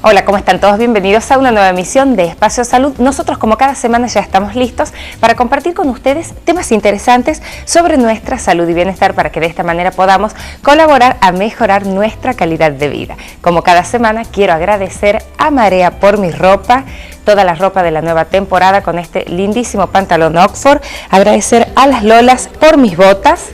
Hola, ¿cómo están todos? Bienvenidos a una nueva emisión de Espacio Salud. Nosotros, como cada semana, ya estamos listos para compartir con ustedes temas interesantes sobre nuestra salud y bienestar para que de esta manera podamos colaborar a mejorar nuestra calidad de vida. Como cada semana, quiero agradecer a Marea por mi ropa, toda la ropa de la nueva temporada con este lindísimo pantalón Oxford. Agradecer a las Lolas por mis botas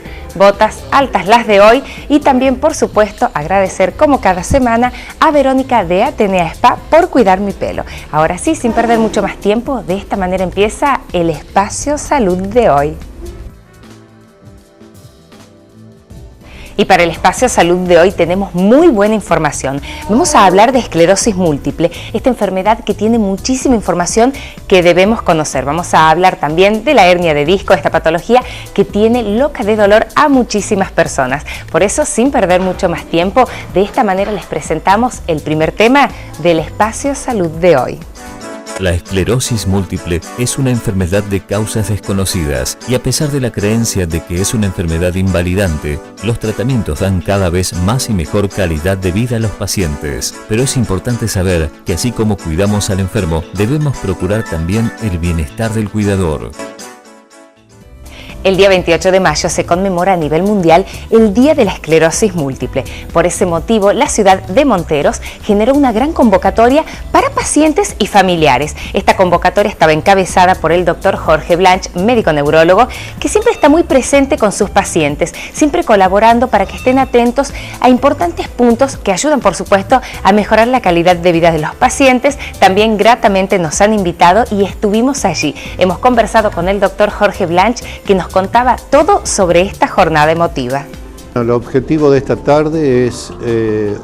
altas las de hoy, y también por supuesto agradecer como cada semana a Verónica de Atenea Spa por cuidar mi pelo. Ahora sí, sin perder mucho más tiempo, de esta manera empieza el Espacio Salud de hoy. Y para el Espacio Salud de hoy tenemos muy buena información. Vamos a hablar de esclerosis múltiple, esta enfermedad que tiene muchísima información que debemos conocer. Vamos a hablar también de la hernia de disco, esta patología que tiene loca de dolor a muchísimas personas. Por eso, sin perder mucho más tiempo, de esta manera les presentamos el primer tema del Espacio Salud de hoy. La esclerosis múltiple es una enfermedad de causas desconocidas y a pesar de la creencia de que es una enfermedad invalidante, los tratamientos dan cada vez más y mejor calidad de vida a los pacientes. Pero es importante saber que así como cuidamos al enfermo, debemos procurar también el bienestar del cuidador. El día 28 de mayo se conmemora a nivel mundial el Día de la Esclerosis Múltiple. Por ese motivo, la ciudad de Monteros generó una gran convocatoria para pacientes y familiares. Esta convocatoria estaba encabezada por el doctor Jorge Blanch, médico neurólogo, que siempre está muy presente con sus pacientes, siempre colaborando para que estén atentos a importantes puntos que ayudan, por supuesto, a mejorar la calidad de vida de los pacientes. También gratamente nos han invitado y estuvimos allí. Hemos conversado con el doctor Jorge Blanch, que nos contaba todo sobre esta jornada emotiva. El objetivo de esta tarde es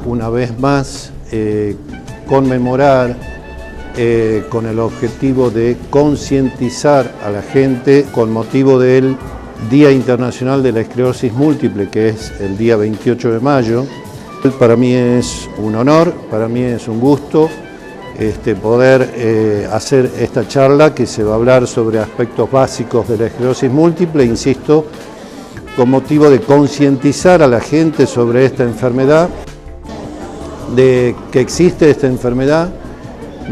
una vez más conmemorar con el objetivo de concientizar a la gente con motivo del Día Internacional de la Esclerosis Múltiple, que es el día 28 de mayo. Para mí es un honor, para mí es un gusto poder hacer esta charla que se va a hablar sobre aspectos básicos de la esclerosis múltiple, insisto, con motivo de concientizar a la gente sobre esta enfermedad, de que existe esta enfermedad,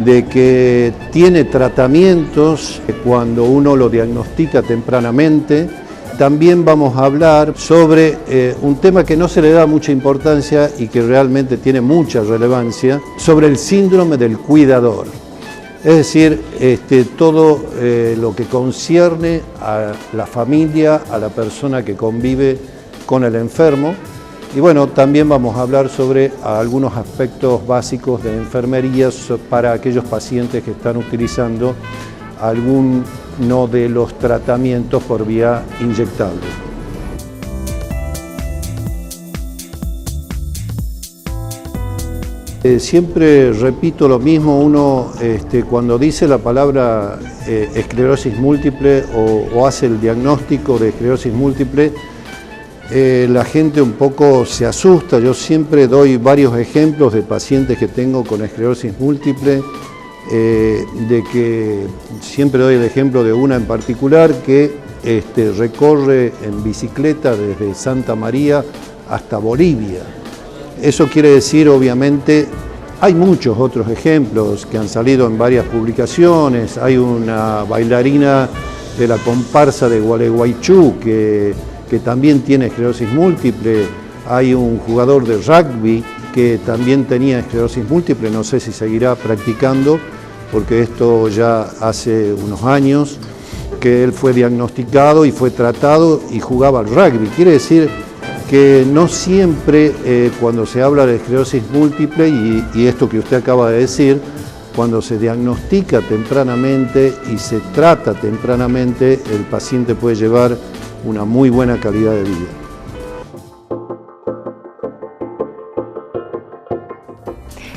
de que tiene tratamientos cuando uno lo diagnostica tempranamente. También vamos a hablar sobre un tema que no se le da mucha importancia y que realmente tiene mucha relevancia, sobre el síndrome del cuidador. Es decir, todo lo que concierne a la familia, a la persona que convive con el enfermo. Y bueno, también vamos a hablar sobre algunos aspectos básicos de enfermería para aquellos pacientes que están utilizando alguno de los tratamientos por vía inyectable. Siempre repito lo mismo, uno cuando dice la palabra esclerosis múltiple o hace el diagnóstico de esclerosis múltiple, la gente un poco se asusta. Yo siempre doy varios ejemplos de pacientes que tengo con esclerosis múltiple, de que siempre doy el ejemplo de una en particular que recorre en bicicleta desde Santa María hasta Bolivia. Eso quiere decir, obviamente, hay muchos otros ejemplos que han salido en varias publicaciones. Hay una bailarina de la comparsa de Gualeguaychú que también tiene esclerosis múltiple. Hay un jugador de rugby que también tenía esclerosis múltiple, no sé si seguirá practicando, porque esto ya hace unos años que él fue diagnosticado y fue tratado y jugaba al rugby. Quiere decir que no siempre cuando se habla de esclerosis múltiple, y esto que usted acaba de decir, cuando se diagnostica tempranamente y se trata tempranamente, el paciente puede llevar una muy buena calidad de vida.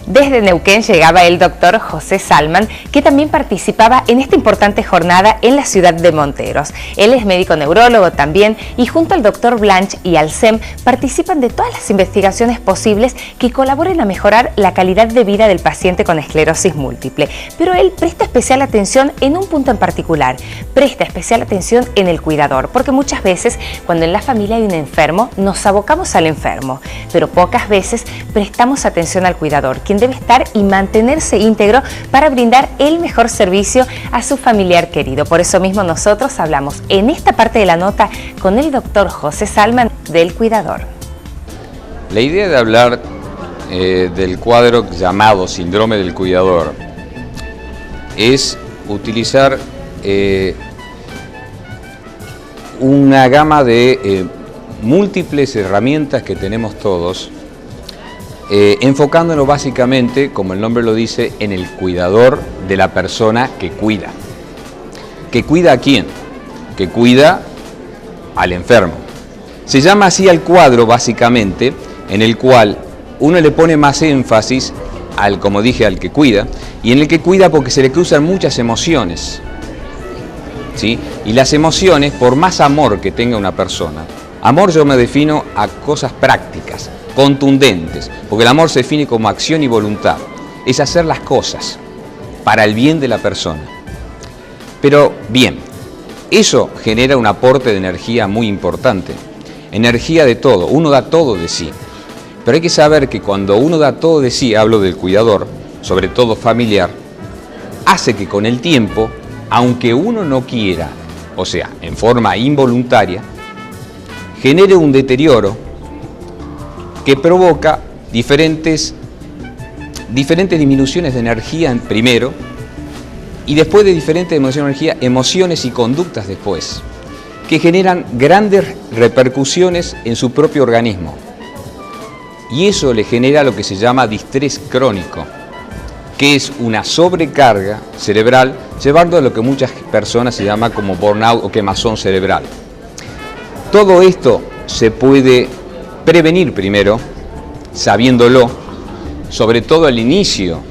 Desde Neuquén llegaba el doctor José Salman, que también participaba en esta importante jornada en la ciudad de Monteros. Él es médico neurólogo también y junto al doctor Blanch y al SEM participan de todas las investigaciones posibles que colaboren a mejorar la calidad de vida del paciente con esclerosis múltiple. Pero él presta especial atención en un punto en particular, presta especial atención en el cuidador, porque muchas veces cuando en la familia hay un enfermo nos abocamos al enfermo, pero pocas veces prestamos atención al cuidador, quien quien debe estar y mantenerse íntegro para brindar el mejor servicio a su familiar querido. Por eso mismo nosotros hablamos en esta parte de la nota con el doctor José Salman del Cuidador. La idea de hablar del cuadro llamado síndrome del cuidador es utilizar una gama de múltiples herramientas que tenemos todos, enfocándonos básicamente, como el nombre lo dice, en el cuidador de la persona que cuida. ¿Que cuida a quién? Que cuida al enfermo. Se llama así al cuadro básicamente, en el cual uno le pone más énfasis al, como dije, al que cuida, y en el que cuida porque se le cruzan muchas emociones, ¿sí? Y las emociones, por más amor que tenga una persona, amor yo me defino a cosas prácticas, contundentes, porque el amor se define como acción y voluntad, es hacer las cosas para el bien de la persona. Pero bien, eso genera un aporte de energía muy importante, energía de todo, uno da todo de sí. Pero hay que saber que cuando uno da todo de sí, hablo del cuidador, sobre todo familiar, hace que con el tiempo, aunque uno no quiera, o sea, en forma involuntaria, genere un deterioro que provoca diferentes disminuciones de energía primero, y después de diferentes disminuciones de energía, emociones y conductas después, que generan grandes repercusiones en su propio organismo. Y eso le genera lo que se llama distrés crónico, que es una sobrecarga cerebral, llevando a lo que muchas personas se llama como burnout o quemazón cerebral. Todo esto se puede prevenir primero, sabiéndolo, sobre todo al inicio,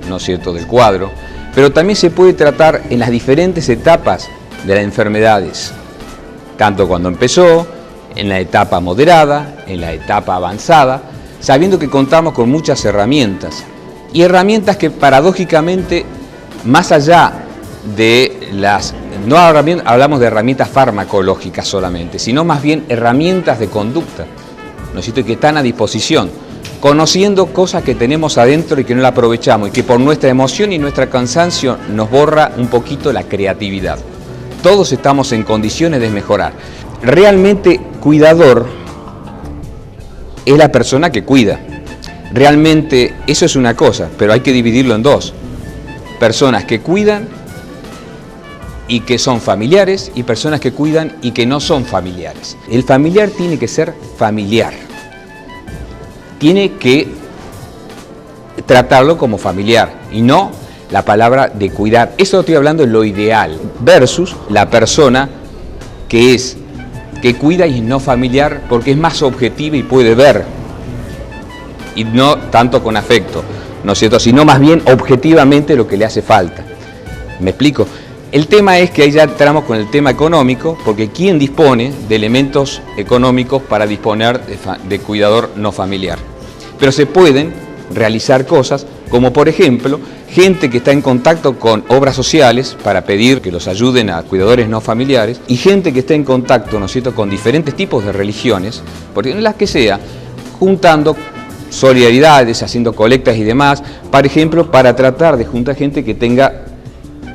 ¿no es cierto?, del cuadro, pero también se puede tratar en las diferentes etapas de las enfermedades, tanto cuando empezó, en la etapa moderada, en la etapa avanzada, sabiendo que contamos con muchas herramientas, y herramientas que paradójicamente, más allá de las, no hablamos de herramientas farmacológicas solamente, sino más bien herramientas de conducta, ¿no es cierto?, que están a disposición, conociendo cosas que tenemos adentro y que no la aprovechamos, y que por nuestra emoción y nuestro cansancio nos borra un poquito la creatividad. Todos estamos en condiciones de mejorar. Realmente cuidador es la persona que cuida. Realmente eso es una cosa, pero hay que dividirlo en dos. Personas que cuidan y que son familiares, y personas que cuidan y que no son familiares. El familiar tiene que ser familiar. Tiene que tratarlo como familiar y no la palabra de cuidar. Eso estoy hablando en lo ideal, versus la persona que cuida y no familiar, porque es más objetiva y puede ver, y no tanto con afecto, ¿no es cierto?, sino más bien objetivamente lo que le hace falta. ¿Me explico? El tema es que ahí ya entramos con el tema económico, porque ¿quién dispone de elementos económicos para disponer de cuidador no familiar? Pero se pueden realizar cosas como, por ejemplo, gente que está en contacto con obras sociales para pedir que los ayuden a cuidadores no familiares, y gente que está en contacto, ¿no es cierto?, con diferentes tipos de religiones, porque en las que sea, juntando solidaridades, haciendo colectas y demás, por ejemplo, para tratar de juntar gente que tenga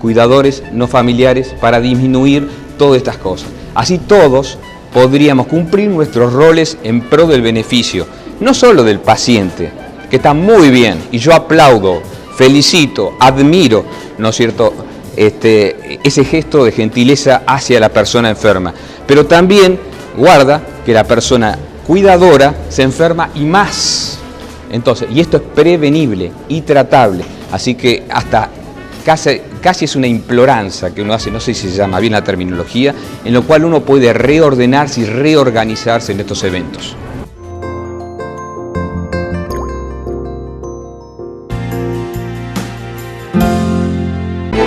cuidadores no familiares para disminuir todas estas cosas. Así todos podríamos cumplir nuestros roles en pro del beneficio, no solo del paciente, que está muy bien, y yo aplaudo, felicito, admiro, ¿no es cierto?, ese gesto de gentileza hacia la persona enferma, pero también guarda que la persona cuidadora se enferma y más. Entonces, y esto es prevenible y tratable, así que hasta casi es una imploranza que uno hace, no sé si se llama bien la terminología, en lo cual uno puede reordenarse y reorganizarse en estos eventos.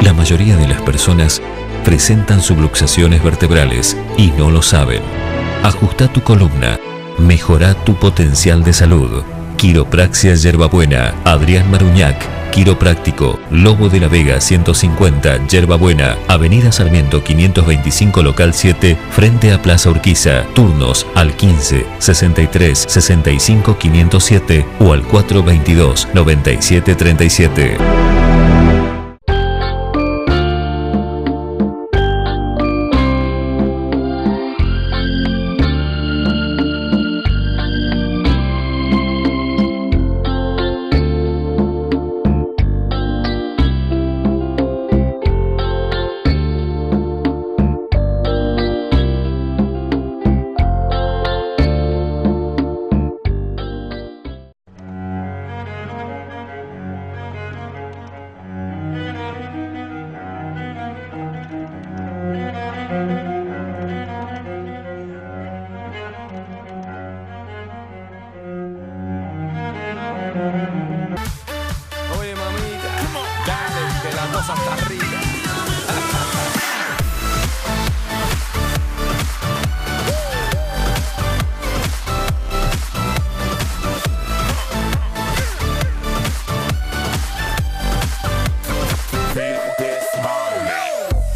La mayoría de las personas presentan subluxaciones vertebrales y no lo saben. Ajusta tu columna, mejora tu potencial de salud. Quiropraxia Yerbabuena, Adrián Maruñac, Quiropráctico, Lobo de la Vega 150, Yerba Buena, Avenida Sarmiento 525, local 7, frente a Plaza Urquiza. Turnos al 15 63 65 507 o al 422 97 37. Oye, mamita, dale, que la cosa está rica.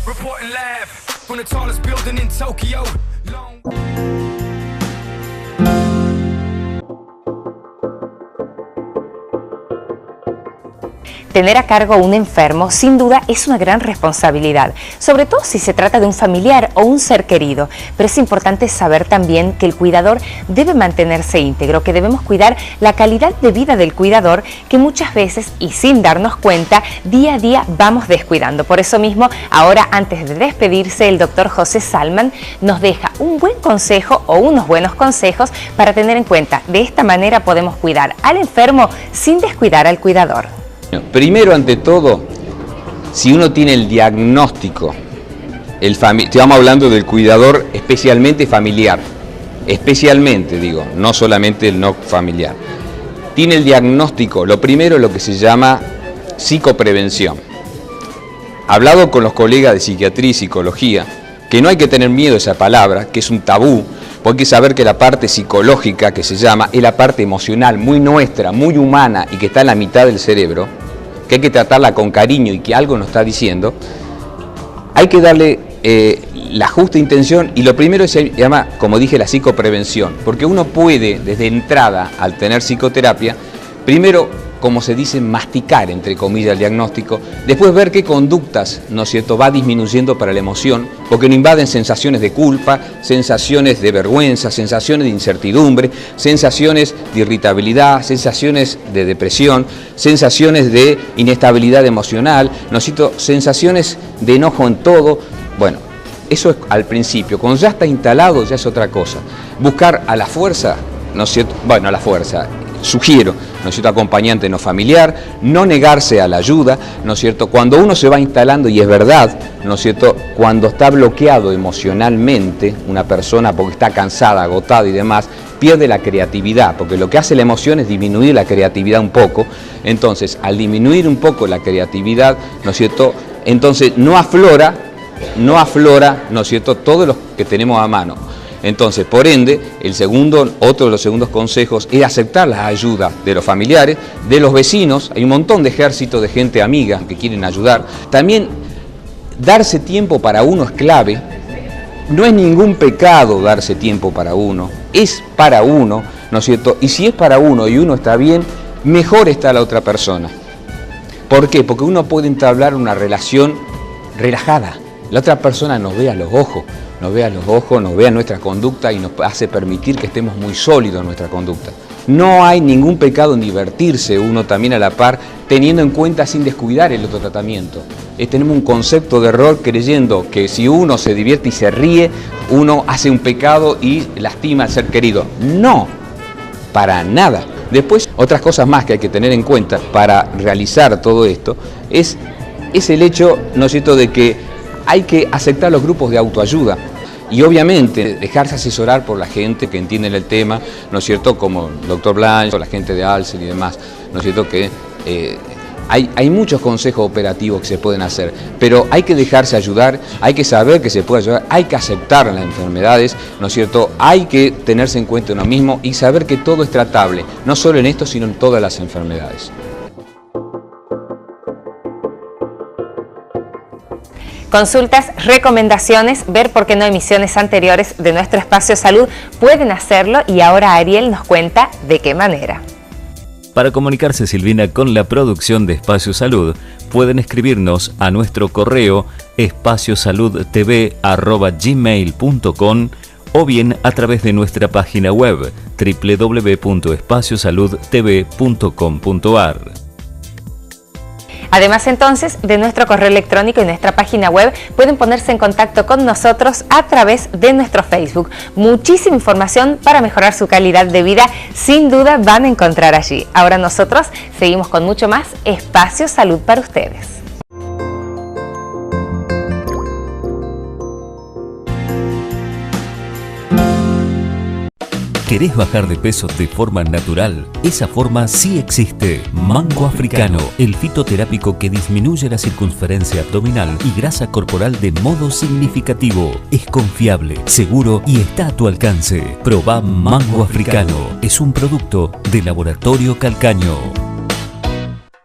Reporting live from the tallest building in Tokyo. Tener a cargo a un enfermo sin duda es una gran responsabilidad, sobre todo si se trata de un familiar o un ser querido, pero es importante saber también que el cuidador debe mantenerse íntegro, que debemos cuidar la calidad de vida del cuidador que muchas veces y sin darnos cuenta día a día vamos descuidando. Por eso mismo, ahora antes de despedirse, el doctor José Salman nos deja un buen consejo o unos buenos consejos para tener en cuenta. De esta manera podemos cuidar al enfermo sin descuidar al cuidador. Primero, ante todo, si uno tiene el diagnóstico, estamos hablando del cuidador especialmente familiar, especialmente digo, no solamente el no familiar, tiene el diagnóstico, lo primero lo que se llama psicoprevención. Hablado con los colegas de psiquiatría y psicología, que no hay que tener miedo a esa palabra, que es un tabú, porque hay que saber que la parte psicológica que se llama es la parte emocional, muy nuestra, muy humana y que está en la mitad del cerebro, que hay que tratarla con cariño y que algo nos está diciendo. Hay que darle la justa intención y lo primero se llama, como dije, la psicoprevención, porque uno puede desde entrada al tener psicoterapia, primero, como se dice, masticar, entre comillas, el diagnóstico, después ver qué conductas, ¿no es cierto?, va disminuyendo para la emoción, porque no invaden sensaciones de culpa, sensaciones de vergüenza, sensaciones de incertidumbre, sensaciones de irritabilidad, sensaciones de depresión, sensaciones de inestabilidad emocional, ¿no es cierto?, sensaciones de enojo en todo. Bueno, eso es al principio. Cuando ya está instalado ya es otra cosa. Buscar a la fuerza, ¿no es cierto?, bueno, a la fuerza, sugiero, ¿no es cierto?, acompañante no familiar, no negarse a la ayuda, ¿no es cierto?, cuando uno se va instalando, y es verdad, ¿no es cierto?, cuando está bloqueado emocionalmente una persona porque está cansada, agotada y demás, pierde la creatividad, porque lo que hace la emoción es disminuir la creatividad un poco. Entonces, al disminuir un poco la creatividad, ¿no es cierto?, entonces no aflora, ¿no es cierto?, todo lo que tenemos a mano. Entonces, por ende, otro de los segundos consejos es aceptar la ayuda de los familiares, de los vecinos. Hay un montón de ejércitos de gente amiga que quieren ayudar. También, darse tiempo para uno es clave. No es ningún pecado darse tiempo para uno, es para uno, ¿no es cierto? Y si es para uno y uno está bien, mejor está la otra persona. ¿Por qué? Porque uno puede entablar una relación relajada. La otra persona nos ve a los ojos, nos ve a nuestra conducta y nos hace permitir que estemos muy sólidos en nuestra conducta. No hay ningún pecado en divertirse uno también a la par, teniendo en cuenta sin descuidar el otro tratamiento. Tenemos un concepto de error creyendo que si uno se divierte y se ríe, uno hace un pecado y lastima al ser querido. No, para nada. Después, otras cosas más que hay que tener en cuenta para realizar todo esto es el hecho, ¿no es cierto?, de que hay que aceptar los grupos de autoayuda y obviamente dejarse asesorar por la gente que entiende el tema, ¿no es cierto?, como el doctor Blanche o la gente de Alcer y demás, ¿no es cierto?, que hay muchos consejos operativos que se pueden hacer, pero hay que dejarse ayudar, hay que saber que se puede ayudar, hay que aceptar las enfermedades, ¿no es cierto?, hay que tenerse en cuenta uno mismo y saber que todo es tratable, no solo en esto, sino en todas las enfermedades. Consultas, recomendaciones, ver por qué no emisiones anteriores de nuestro Espacio Salud, pueden hacerlo y ahora Ariel nos cuenta de qué manera. Para comunicarse, Silvina, con la producción de Espacio Salud, pueden escribirnos a nuestro correo espaciosaludtv@gmail.com o bien a través de nuestra página web www.espaciosaludtv.com.ar. Además, entonces, de nuestro correo electrónico y nuestra página web, pueden ponerse en contacto con nosotros a través de nuestro Facebook. Muchísima información para mejorar su calidad de vida, sin duda van a encontrar allí. Ahora nosotros seguimos con mucho más Espacio Salud para ustedes. ¿Querés bajar de peso de forma natural? Esa forma sí existe. Mango Africano, el fitoterápico que disminuye la circunferencia abdominal y grasa corporal de modo significativo. Es confiable, seguro y está a tu alcance. Probá Mango Africano. Es un producto de Laboratorio Calcaño.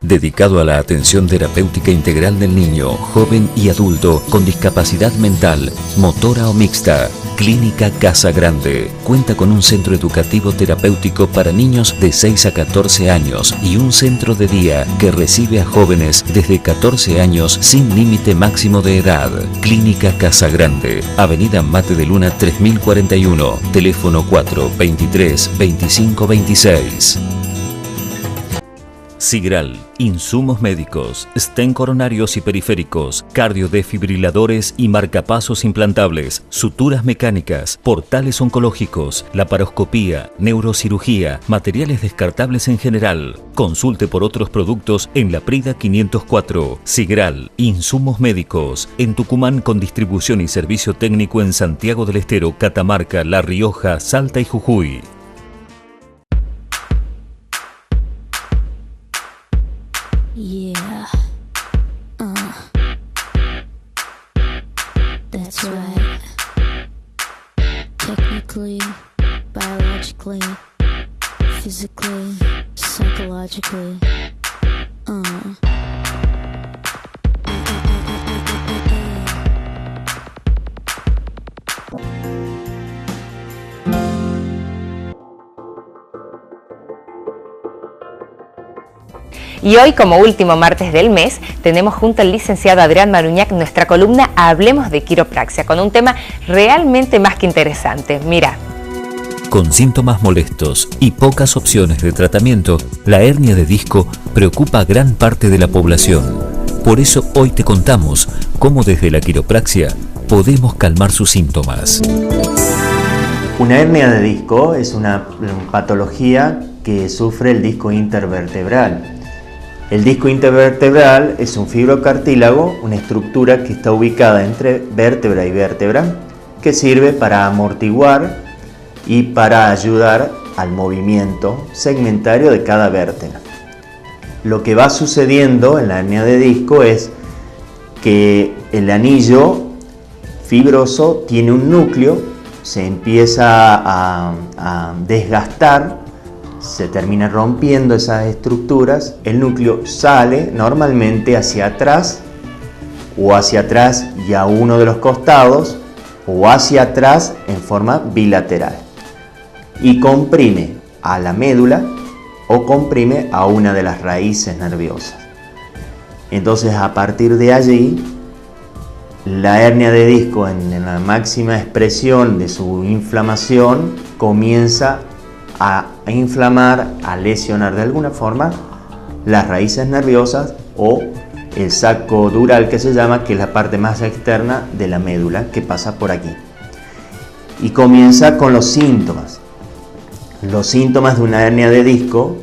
Dedicado a la atención terapéutica integral del niño, joven y adulto con discapacidad mental, motora o mixta. Clínica Casa Grande cuenta con un centro educativo terapéutico para niños de 6 a 14 años y un centro de día que recibe a jóvenes desde 14 años sin límite máximo de edad. Clínica Casa Grande, Avenida Mate de Luna 3041, teléfono 423 2526. Sigral, insumos médicos, stent coronarios y periféricos, cardiodefibriladores y marcapasos implantables, suturas mecánicas, portales oncológicos, laparoscopía, neurocirugía, materiales descartables en general. Consulte por otros productos en La Prida 504. Sigral, insumos médicos, en Tucumán con distribución y servicio técnico en Santiago del Estero, Catamarca, La Rioja, Salta y Jujuy. Yeah, that's right. Technically, biologically, physically, psychologically. Y hoy, como último martes del mes, tenemos junto al licenciado Adrián Maruñac nuestra columna Hablemos de Quiropraxia, con un tema realmente más que interesante. Mira. Con síntomas molestos y pocas opciones de tratamiento, la hernia de disco preocupa a gran parte de la población. Por eso hoy te contamos cómo desde la quiropraxia podemos calmar sus síntomas. Una hernia de disco es una patología que sufre el disco intervertebral. El disco intervertebral es un fibrocartílago, una estructura que está ubicada entre vértebra y vértebra, que sirve para amortiguar y para ayudar al movimiento segmentario de cada vértebra. Lo que va sucediendo en la hernia de disco es que el anillo fibroso tiene un núcleo, se empieza a desgastar, se termina rompiendo esas estructuras, el núcleo sale normalmente hacia atrás o hacia atrás y a uno de los costados o hacia atrás en forma bilateral y comprime a la médula o comprime a una de las raíces nerviosas. Entonces, a partir de allí, la hernia de disco en la máxima expresión de su inflamación comienza a inflamar, a lesionar de alguna forma las raíces nerviosas o el saco dural, que se llama, que es la parte más externa de la médula que pasa por aquí. Y comienza con los síntomas. Los síntomas de una hernia de disco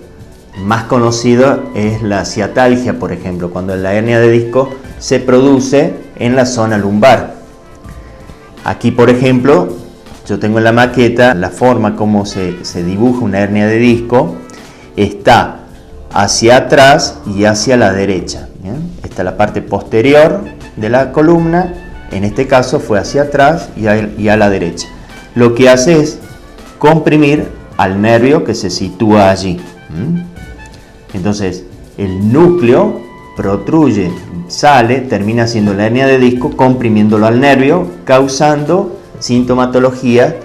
más conocido es la ciatalgia, por ejemplo, cuando la hernia de disco se produce en la zona lumbar. Aquí, por ejemplo, yo tengo en la maqueta la forma como se dibuja una hernia de disco. Está hacia atrás y hacia la derecha. ¿Bien? Está la parte posterior de la columna, en este caso fue hacia atrás y a la derecha. Lo que hace es comprimir al nervio que se sitúa allí. Entonces, el núcleo protruye, sale, termina siendo la hernia de disco, comprimiéndolo al nervio, causando sintomatología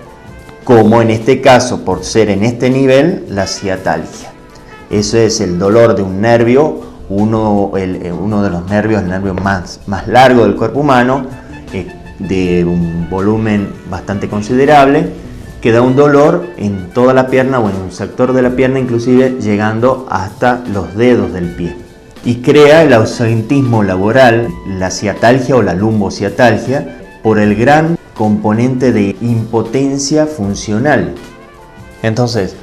como en este caso, por ser en este nivel, la ciatalgia. Eso es el dolor de un nervio, uno de los nervios, el nervio más largo del cuerpo humano, de un volumen bastante considerable, que da un dolor en toda la pierna o en un sector de la pierna, inclusive llegando hasta los dedos del pie. Y crea el ausentismo laboral, la ciatalgia o la lumbociatalgia, por el gran componente de impotencia funcional. Entonces,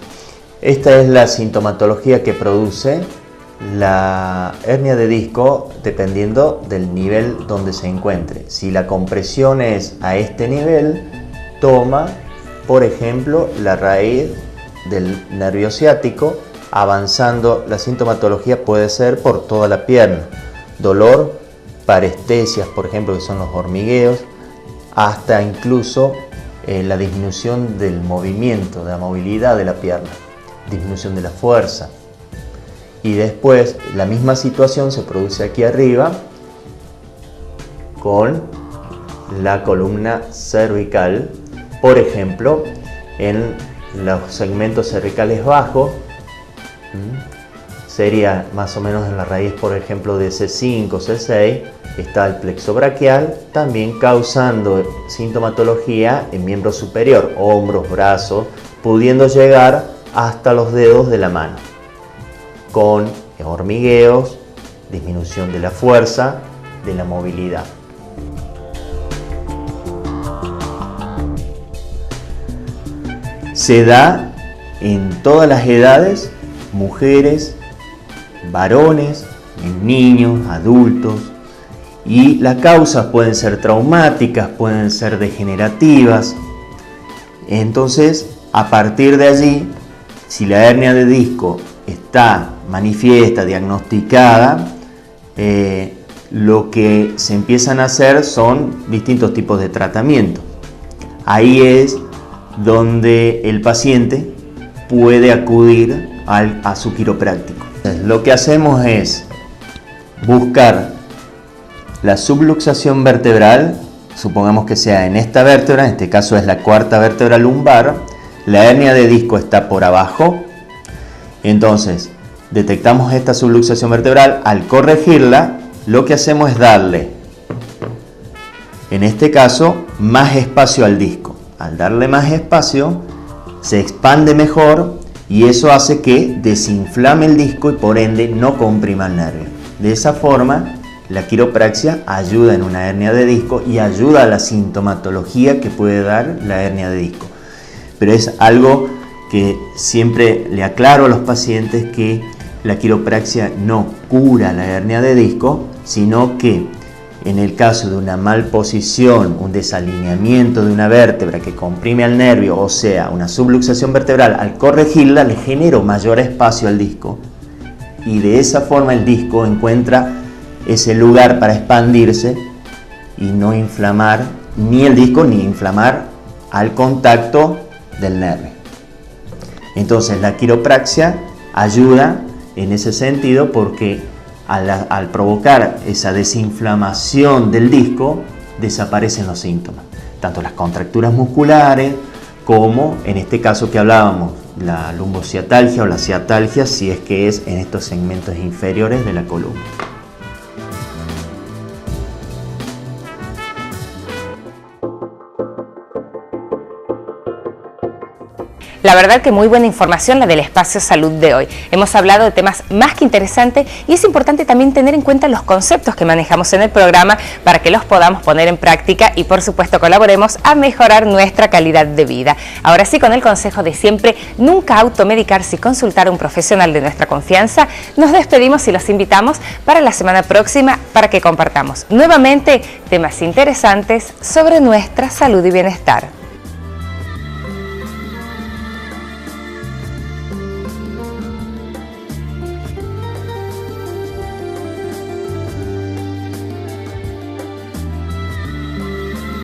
esta es la sintomatología que produce la hernia de disco dependiendo del nivel donde se encuentre. Si la compresión es a este nivel, toma, por ejemplo, la raíz del nervio ciático, avanzando la sintomatología puede ser por toda la pierna. Dolor, parestesias, por ejemplo, que son los hormigueos, hasta incluso la disminución del movimiento, de la movilidad de la pierna, disminución de la fuerza. Y después la misma situación se produce aquí arriba con la columna cervical, por ejemplo, en los segmentos cervicales bajos, sería más o menos en la raíz, por ejemplo, de C5, C6, está el plexo braquial, también causando sintomatología en miembro superior, hombros, brazos, pudiendo llegar hasta los dedos de la mano, con hormigueos, disminución de la fuerza, de la movilidad. Se da en todas las edades, mujeres, varones, en niños, adultos, y las causas pueden ser traumáticas, pueden ser degenerativas. Entonces, a partir de allí, si la hernia de disco está manifiesta, diagnosticada, lo que se empiezan a hacer son distintos tipos de tratamiento. Ahí es donde el paciente puede acudir a su quiropráctico. Lo que hacemos es buscar la subluxación vertebral, supongamos que sea en esta vértebra, en este caso es la cuarta vértebra lumbar, la hernia de disco está por abajo, entonces detectamos esta subluxación vertebral, al corregirla lo que hacemos es darle, en este caso, más espacio al disco. Al darle más espacio, se expande mejor y eso hace que desinflame el disco y por ende no comprima el nervio. De esa forma, la quiropraxia ayuda en una hernia de disco y ayuda a la sintomatología que puede dar la hernia de disco. Pero es algo que siempre le aclaro a los pacientes, que la quiropraxia no cura la hernia de disco, sino que en el caso de una malposición, un desalineamiento de una vértebra que comprime al nervio, o sea, una subluxación vertebral, al corregirla le genero mayor espacio al disco y de esa forma el disco encuentra ese lugar para expandirse y no inflamar ni el disco ni inflamar al contacto del nervio. Entonces la quiropraxia ayuda en ese sentido porque al provocar esa desinflamación del disco, desaparecen los síntomas, tanto las contracturas musculares como, en este caso que hablábamos, la lumbociatalgia o la ciatalgia, si es que es en estos segmentos inferiores de la columna. La verdad que muy buena información la del Espacio Salud de hoy. Hemos hablado de temas más que interesantes y es importante también tener en cuenta los conceptos que manejamos en el programa para que los podamos poner en práctica y por supuesto colaboremos a mejorar nuestra calidad de vida. Ahora sí, con el consejo de siempre, nunca automedicarse y consultar a un profesional de nuestra confianza, nos despedimos y los invitamos para la semana próxima para que compartamos nuevamente temas interesantes sobre nuestra salud y bienestar.